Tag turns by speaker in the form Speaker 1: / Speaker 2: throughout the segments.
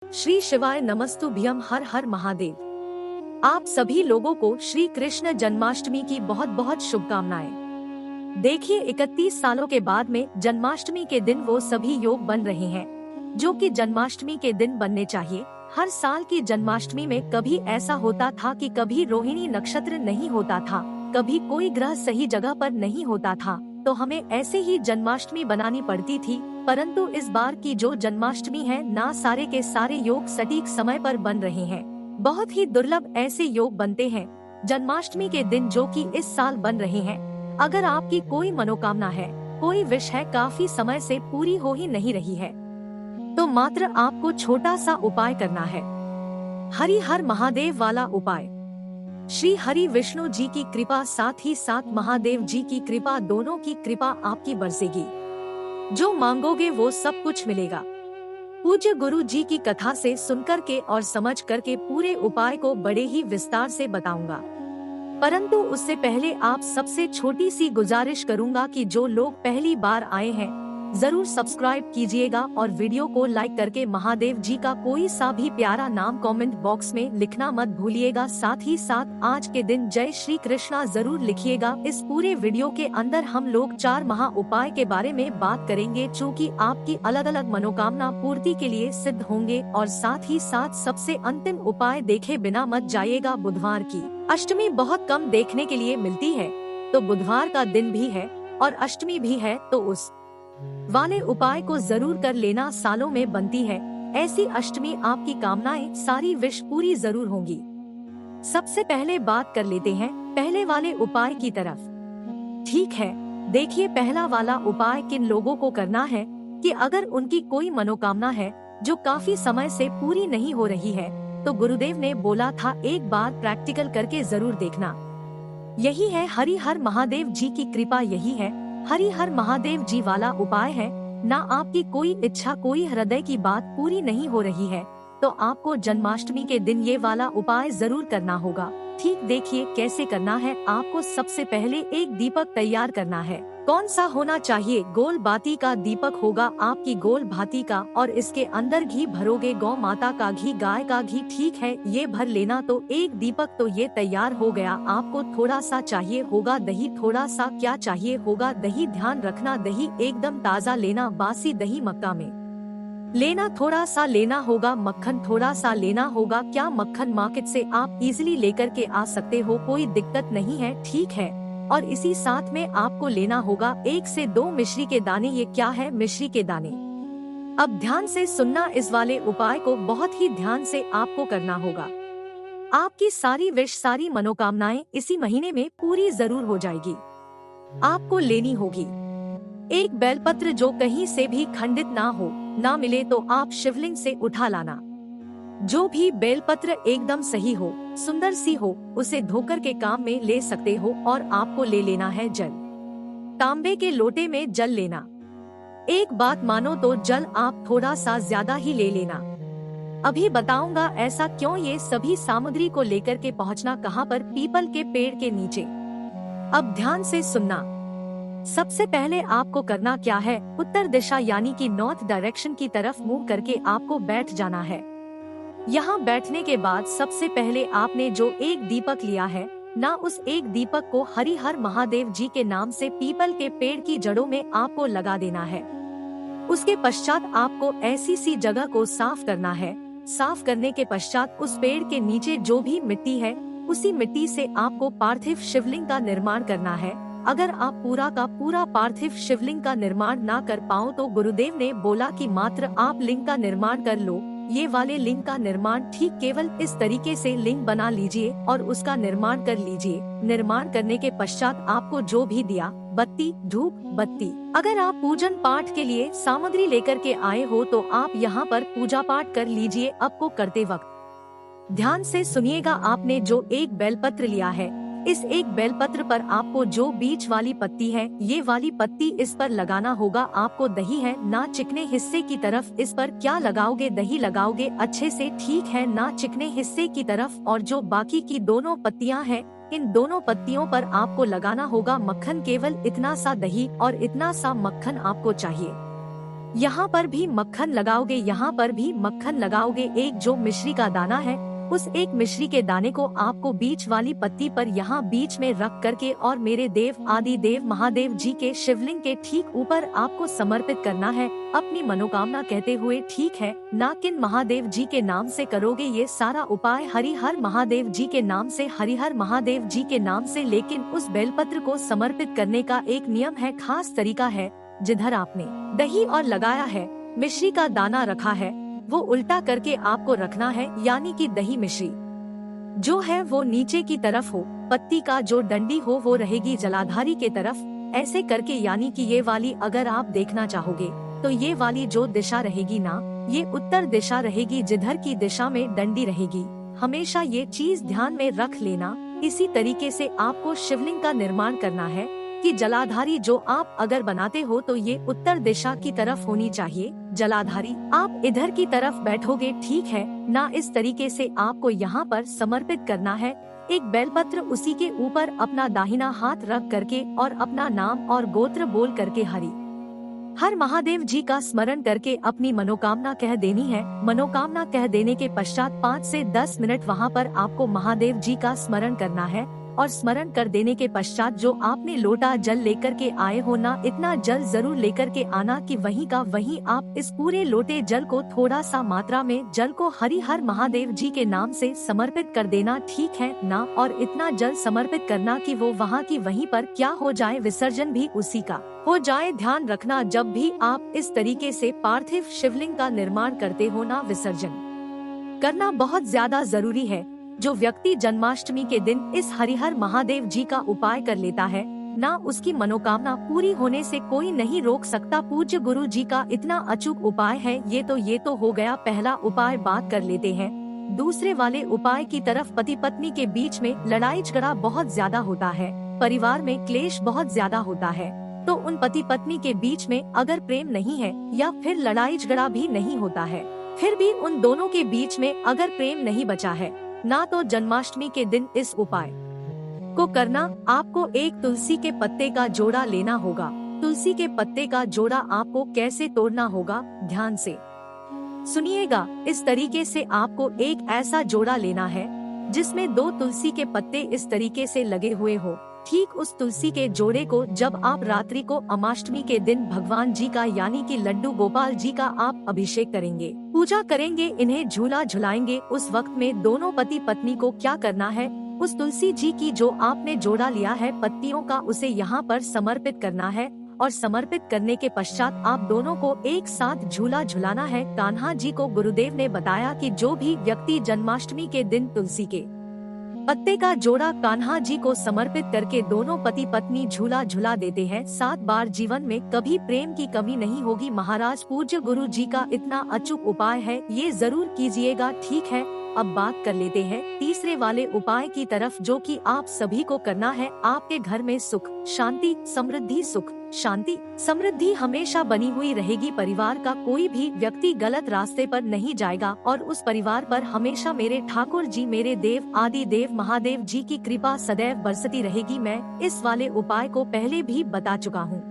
Speaker 1: श्री शिवाय नमस्तुभ्यम। हर हर महादेव। आप सभी लोगों को श्री कृष्ण जन्माष्टमी की बहुत बहुत शुभकामनाएं। देखिए 31 सालों के बाद में जन्माष्टमी के दिन वो सभी योग बन रहे हैं जो कि जन्माष्टमी के दिन बनने चाहिए। हर साल की जन्माष्टमी में कभी ऐसा होता था कि कभी रोहिणी नक्षत्र नहीं होता था, कभी कोई ग्रह सही जगह पर नहीं होता था, तो हमें ऐसे ही जन्माष्टमी बनानी पड़ती थी। परंतु इस बार की जो जन्माष्टमी है ना सारे के सारे योग सटीक समय पर बन रहे हैं। बहुत ही दुर्लभ ऐसे योग बनते हैं जन्माष्टमी के दिन जो कि इस साल बन रहे हैं। अगर आपकी कोई मनोकामना है, कोई विश है, काफी समय से पूरी हो ही नहीं रही है, तो मात्र आपको छोटा सा उपाय करना है। हरि हर महादेव वाला उपाय। श्री हरि विष्णु जी की कृपा साथ ही साथ महादेव जी की कृपा, दोनों की कृपा आपकी बरसेगी। जो मांगोगे वो सब कुछ मिलेगा। पूज्य गुरु जी की कथा से सुनकर के और समझ करके पूरे उपाय को बड़े ही विस्तार से बताऊंगा। परंतु उससे पहले आप सबसे छोटी सी गुजारिश करूंगा कि जो लोग पहली बार आए हैं जरूर सब्सक्राइब कीजिएगा और वीडियो को लाइक करके महादेव जी का कोई सा भी प्यारा नाम कमेंट बॉक्स में लिखना मत भूलिएगा। साथ ही साथ आज के दिन जय श्री कृष्णा जरूर लिखिएगा। इस पूरे वीडियो के अंदर हम लोग 4 महा उपाय के बारे में बात करेंगे जो कि आपकी अलग अलग मनोकामना पूर्ति के लिए सिद्ध होंगे। और साथ ही साथ सबसे अंतिम उपाय देखे बिना मत जाइएगा। बुधवार की अष्टमी बहुत कम देखने के लिए मिलती है, तो बुधवार का दिन भी है और अष्टमी भी है, तो उस वाले उपाय को जरूर कर लेना। सालों में बनती है ऐसी अष्टमी, आपकी कामनाएं सारी विश पूरी जरूर होंगी। सबसे पहले बात कर लेते हैं पहले वाले उपाय की तरफ। ठीक है, देखिए पहला वाला उपाय किन लोगों को करना है कि अगर उनकी कोई मनोकामना है जो काफी समय से पूरी नहीं हो रही है, तो गुरुदेव ने बोला था एक बार प्रैक्टिकल करके जरूर देखना। यही है हरि हर महादेव जी की कृपा, यही है हरि हर महादेव जी वाला उपाय है ना। आपकी कोई इच्छा, कोई हृदय की बात पूरी नहीं हो रही है, तो आपको जन्माष्टमी के दिन ये वाला उपाय जरूर करना होगा। ठीक देखिए कैसे करना है। आपको सबसे पहले एक दीपक तैयार करना है। कौन सा होना चाहिए? गोल बाती का दीपक होगा आपकी गोल भाती का, और इसके अंदर घी भरोगे, गौ माता का घी, गाय का घी। ठीक है, ये भर लेना। तो एक दीपक तो ये तैयार हो गया। आपको थोड़ा सा चाहिए होगा दही। थोड़ा सा क्या चाहिए होगा? दही। ध्यान रखना दही एकदम ताज़ा लेना, बासी दही मक्का में लेना। थोड़ा सा लेना होगा मक्खन, थोड़ा सा लेना होगा। क्या मक्खन मार्केट से आप इजीली लेकर के आ सकते हो, कोई दिक्कत नहीं है। ठीक है, और इसी साथ में आपको लेना होगा 1 से 2 मिश्री के दाने। ये क्या है? मिश्री के दाने। अब ध्यान से सुनना, इस वाले उपाय को बहुत ही ध्यान से आपको करना होगा। आपकी सारी विश, सारी मनोकामनाएं इसी महीने में पूरी जरूर हो जाएगी। आपको लेनी होगी एक बेलपत्र जो कहीं से भी खंडित ना हो, ना मिले तो आप शिवलिंग से उठा लाना। जो भी बेलपत्र एकदम सही हो, सुंदर सी हो, उसे धोकर के काम में ले सकते हो। और आपको ले लेना है जल। तांबे के लोटे में जल लेना। एक बात मानो तो जल आप थोड़ा सा ज्यादा ही ले लेना। अभी बताऊंगा ऐसा क्यों। ये सभी सामग्री को लेकर के पहुंचना कहाँ पर? पीपल के पेड़ के नीचे। अब ध्यान से सुनना। सबसे पहले आपको करना क्या है? उत्तर दिशा यानी कि नॉर्थ डायरेक्शन की तरफ मुंह करके आपको बैठ जाना है। यहाँ बैठने के बाद सबसे पहले आपने जो एक दीपक लिया है ना, उस एक दीपक को हरि हर महादेव जी के नाम से पीपल के पेड़ की जड़ों में आपको लगा देना है। उसके पश्चात आपको ऐसी सी जगह को साफ करना है। साफ करने के पश्चात उस पेड़ के नीचे जो भी मिट्टी है, उसी मिट्टी से आपको पार्थिव शिवलिंग का निर्माण करना है। अगर आप पूरा का पूरा पार्थिव शिवलिंग का निर्माण ना कर पाओ तो गुरुदेव ने बोला कि मात्र आप लिंग का निर्माण कर लो। ये वाले लिंग का निर्माण ठीक केवल इस तरीके से लिंग बना लीजिए और उसका निर्माण कर लीजिए। निर्माण करने के पश्चात आपको जो भी दिया, बत्ती, धूप, बत्ती, अगर आप पूजन पाठ के लिए सामग्री लेकर के आए हो तो आप यहाँ पर पूजा पाठ कर लीजिए। आपको करते वक्त ध्यान से सुनिएगा। आपने जो एक बेलपत्र लिया है, इस एक बेलपत्र पर आपको जो बीच वाली पत्ती है, ये वाली पत्ती इस पर लगाना होगा। आपको दही है ना, चिकने हिस्से की तरफ इस पर क्या लगाओगे? दही लगाओगे अच्छे से। ठीक है ना, चिकने हिस्से की तरफ। और जो बाकी की दोनों पत्तियां हैं, इन दोनों पत्तियों पर आपको लगाना होगा मक्खन। केवल इतना सा दही और इतना सा मक्खन आपको चाहिए। यहाँ पर भी मक्खन लगाओगे, यहाँ पर भी मक्खन लगाओगे। एक जो मिश्री का दाना है, उस एक मिश्री के दाने को आपको बीच वाली पत्ती पर यहाँ बीच में रख करके और मेरे देव आदि देव महादेव जी के शिवलिंग के ठीक ऊपर आपको समर्पित करना है अपनी मनोकामना कहते हुए। ठीक है ना, किन महादेव जी के नाम से करोगे ये सारा उपाय? हरिहर महादेव जी के नाम से, हरिहर महादेव जी के नाम से। लेकिन उस बेलपत्र को समर्पित करने का एक नियम है, खास तरीका है। जिधर आपने दही और लगाया है, मिश्री का दाना रखा है, वो उल्टा करके आपको रखना है, यानी कि दही मिश्री जो है वो नीचे की तरफ हो, पत्ती का जो डंडी हो वो रहेगी जलाधारी के तरफ। ऐसे करके, यानी कि ये वाली अगर आप देखना चाहोगे तो ये वाली जो दिशा रहेगी ना, ये उत्तर दिशा रहेगी, जिधर की दिशा में डंडी रहेगी। हमेशा ये चीज ध्यान में रख लेना। इसी तरीके से आपको शिवलिंग का निर्माण करना है कि जलाधारी जो आप अगर बनाते हो तो ये उत्तर दिशा की तरफ होनी चाहिए जलाधारी। आप इधर की तरफ बैठोगे, ठीक है ना। इस तरीके से आपको यहाँ पर समर्पित करना है एक बेलपत्र, उसी के ऊपर अपना दाहिना हाथ रख करके और अपना नाम और गोत्र बोल करके हर महादेव जी का स्मरण करके अपनी मनोकामना कह देनी है। मनोकामना कह देने के पश्चात 5 से 10 मिनट वहाँ पर आपको महादेव जी का स्मरण करना है। और स्मरण कर देने के पश्चात जो आपने लोटा जल लेकर के आए हो ना, इतना जल जरूर लेकर के आना कि वहीं का वहीं आप इस पूरे लोटे जल को, थोड़ा सा मात्रा में जल को हरिहर महादेव जी के नाम से समर्पित कर देना, ठीक है ना। और इतना जल समर्पित करना कि वो वहाँ की वहीं पर क्या हो जाए, विसर्जन भी उसी का हो जाए। ध्यान रखना, जब भी आप इस तरीके से पार्थिव शिवलिंग का निर्माण करते हो ना, विसर्जन करना बहुत ज्यादा जरूरी है। जो व्यक्ति जन्माष्टमी के दिन इस हरिहर महादेव जी का उपाय कर लेता है ना, उसकी मनोकामना पूरी होने से कोई नहीं रोक सकता। पूज्य गुरु जी का इतना अचूक उपाय है। ये तो हो गया पहला उपाय। बात कर लेते हैं दूसरे वाले उपाय की तरफ। पति पत्नी के बीच में लड़ाई झगड़ा बहुत ज्यादा होता है, परिवार में क्लेश बहुत ज्यादा होता है। तो उन पति पत्नी के बीच में अगर प्रेम नहीं है या फिर लड़ाई झगड़ा भी नहीं होता है, फिर भी उन दोनों के बीच में अगर प्रेम नहीं बचा है ना, तो जन्माष्टमी के दिन इस उपाय को करना। आपको एक तुलसी के पत्ते का जोड़ा लेना होगा। तुलसी के पत्ते का जोड़ा आपको कैसे तोड़ना होगा, ध्यान से सुनिएगा। इस तरीके से आपको एक ऐसा जोड़ा लेना है जिसमें 2 तुलसी के पत्ते इस तरीके से लगे हुए हो। ठीक उस तुलसी के जोड़े को जब आप रात्रि को अमाष्टमी के दिन भगवान जी का, यानी कि लड्डू गोपाल जी का आप अभिषेक करेंगे, पूजा करेंगे, इन्हें झूला झुलाएंगे। उस वक्त में दोनों पति पत्नी को क्या करना है, उस तुलसी जी की जो आपने जोड़ा लिया है पत्तियों का, उसे यहाँ पर समर्पित करना है। और समर्पित करने के पश्चात आप दोनों को एक साथ झूला झुलाना है। कान्हा जी को गुरुदेव ने बताया कि जो भी व्यक्ति जन्माष्टमी के दिन तुलसी के पत्ते का जोड़ा कान्हा जी को समर्पित करके दोनों पति पत्नी झूला झुला देते हैं, 7 बार जीवन में कभी प्रेम की कमी नहीं होगी। महाराज पूज्य गुरु जी का इतना अचूक उपाय है, ये जरूर कीजिएगा, ठीक है। अब बात कर लेते हैं तीसरे वाले उपाय की तरफ, जो कि आप सभी को करना है। आपके घर में सुख शांति समृद्धि, सुख शांति समृद्धि हमेशा बनी हुई रहेगी। परिवार का कोई भी व्यक्ति गलत रास्ते पर नहीं जाएगा और उस परिवार पर हमेशा मेरे ठाकुर जी, मेरे देव आदि देव महादेव जी की कृपा सदैव बरसती रहेगी। मैं इस वाले उपाय को पहले भी बता चुका हूँ,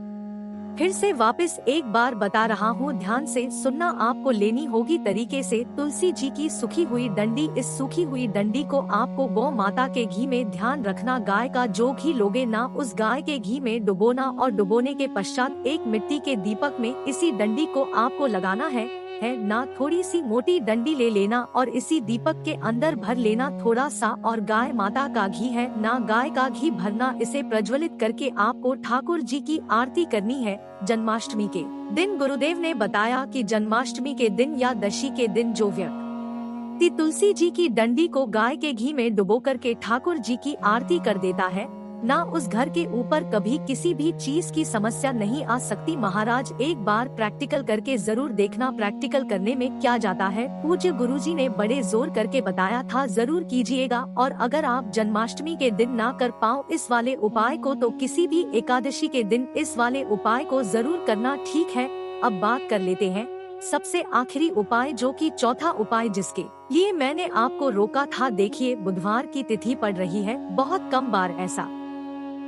Speaker 1: फिर से वापस एक बार बता रहा हूँ, ध्यान से सुनना। आपको लेनी होगी तरीके से तुलसी जी की सूखी हुई डंडी। इस सूखी हुई डंडी को आपको गौ माता के घी में, ध्यान रखना गाय का जो घी लोगे ना, उस गाय के घी में डुबोना और डुबोने के पश्चात एक मिट्टी के दीपक में इसी डंडी को आपको लगाना है ना। थोड़ी सी मोटी डंडी ले लेना और इसी दीपक के अंदर भर लेना थोड़ा सा, और गाय माता का घी है ना, गाय का घी भरना। इसे प्रज्वलित करके आपको ठाकुर जी की आरती करनी है जन्माष्टमी के दिन। गुरुदेव ने बताया कि जन्माष्टमी के दिन या दशमी के दिन जो व्यक्ति तुलसी जी की डंडी को गाय के घी में डुबो करके ठाकुर जी की आरती कर देता है ना, उस घर के ऊपर कभी किसी भी चीज की समस्या नहीं आ सकती। महाराज एक बार प्रैक्टिकल करके जरूर देखना, प्रैक्टिकल करने में क्या जाता है। पूज्य गुरुजी ने बड़े जोर करके बताया था, जरूर कीजिएगा। और अगर आप जन्माष्टमी के दिन ना कर पाओ इस वाले उपाय को, तो किसी भी एकादशी के दिन इस वाले उपाय को जरूर करना, ठीक है। अब बात कर लेते हैं सबसे आखिरी उपाय, जो कि चौथा उपाय, जिसके लिए मैंने आपको रोका था। देखिए बुधवार की तिथि पड़ रही है, बहुत कम बार ऐसा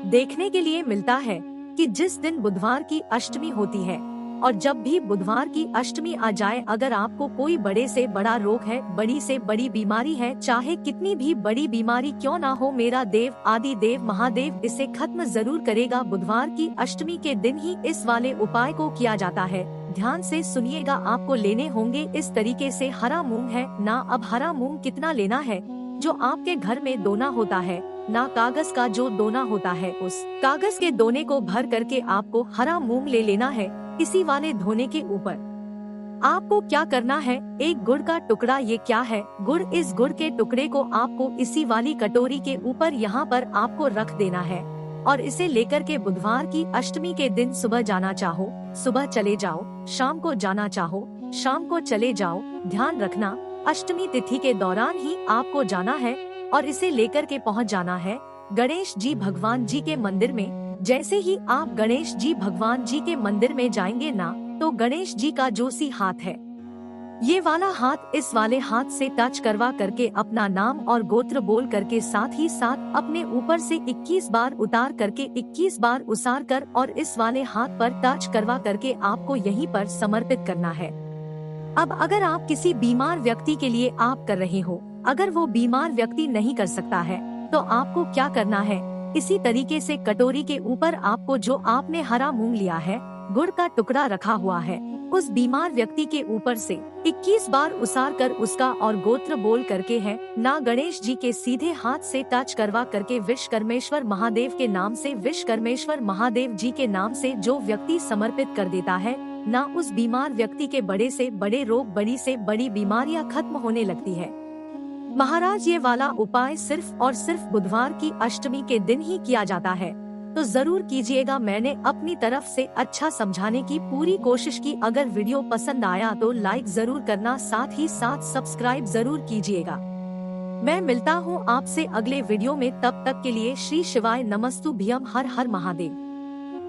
Speaker 1: देखने के लिए मिलता है कि जिस दिन बुधवार की अष्टमी होती है और जब भी बुधवार की अष्टमी आ जाए, अगर आपको कोई बड़े से बड़ा रोग है, बड़ी से बड़ी बीमारी है, चाहे कितनी भी बड़ी बीमारी क्यों ना हो, मेरा देव आदि देव महादेव इसे खत्म जरूर करेगा। बुधवार की अष्टमी के दिन ही इस वाले उपाय को किया जाता है। ध्यान से सुनिएगा, आपको लेने होंगे इस तरीके से हरा मूंग है ना। अब हरा मूंग कितना लेना है? जो आपके घर में दोना होता है ना, कागज का जो दोना होता है, उस कागज के दोने को भर करके आपको हरा मूंग ले लेना है। इसी वाले धोने के ऊपर आपको क्या करना है, एक गुड़ का टुकड़ा। ये क्या है? गुड़। इस गुड़ के टुकड़े को आपको इसी वाली कटोरी के ऊपर यहाँ पर आपको रख देना है और इसे लेकर के बुधवार की अष्टमी के दिन सुबह जाना चाहो सुबह चले जाओ, शाम को जाना चाहो शाम को चले जाओ। ध्यान रखना, अष्टमी तिथि के दौरान ही आपको जाना है और इसे लेकर के पहुंच जाना है गणेश जी भगवान जी के मंदिर में। जैसे ही आप गणेश जी भगवान जी के मंदिर में जाएंगे ना, तो गणेश जी का जो सी हाथ है, ये वाला हाथ इस वाले हाथ से टच करवा करके अपना नाम और गोत्र बोल करके साथ ही साथ अपने ऊपर से 21 बार उतार करके 21 बार उसार कर और इस वाले हाथ पर टच करवा करके आपको यहीं पर समर्पित करना है। अब अगर आप किसी बीमार व्यक्ति के लिए आप कर रहे हो, अगर वो बीमार व्यक्ति नहीं कर सकता है, तो आपको क्या करना है, इसी तरीके से कटोरी के ऊपर आपको जो आपने हरा मूंग लिया है, गुड़ का टुकड़ा रखा हुआ है, उस बीमार व्यक्ति के ऊपर से 21 बार उसार कर उसका और गोत्र बोल करके है ना, गणेश जी के सीधे हाथ से टच करवा करके विश्वकर्मेश्वर महादेव के नाम से, विश्वकर्मेश्वर महादेव जी के नाम से जो व्यक्ति समर्पित कर देता है ना, उस बीमार व्यक्ति के बड़े से बड़े रोग, बड़ी से बड़ी बीमारियां खत्म होने लगती है। महाराज, ये वाला उपाय सिर्फ और सिर्फ बुधवार की अष्टमी के दिन ही किया जाता है, तो जरूर कीजिएगा। मैंने अपनी तरफ से अच्छा समझाने की पूरी कोशिश की। अगर वीडियो पसंद आया तो लाइक जरूर करना, साथ ही साथ सब्सक्राइब जरूर कीजिएगा। मैं मिलता हूँ आपसे अगले वीडियो में, तब तक के लिए श्री शिवाय नमस्तुभ्यम। हर हर महादेव।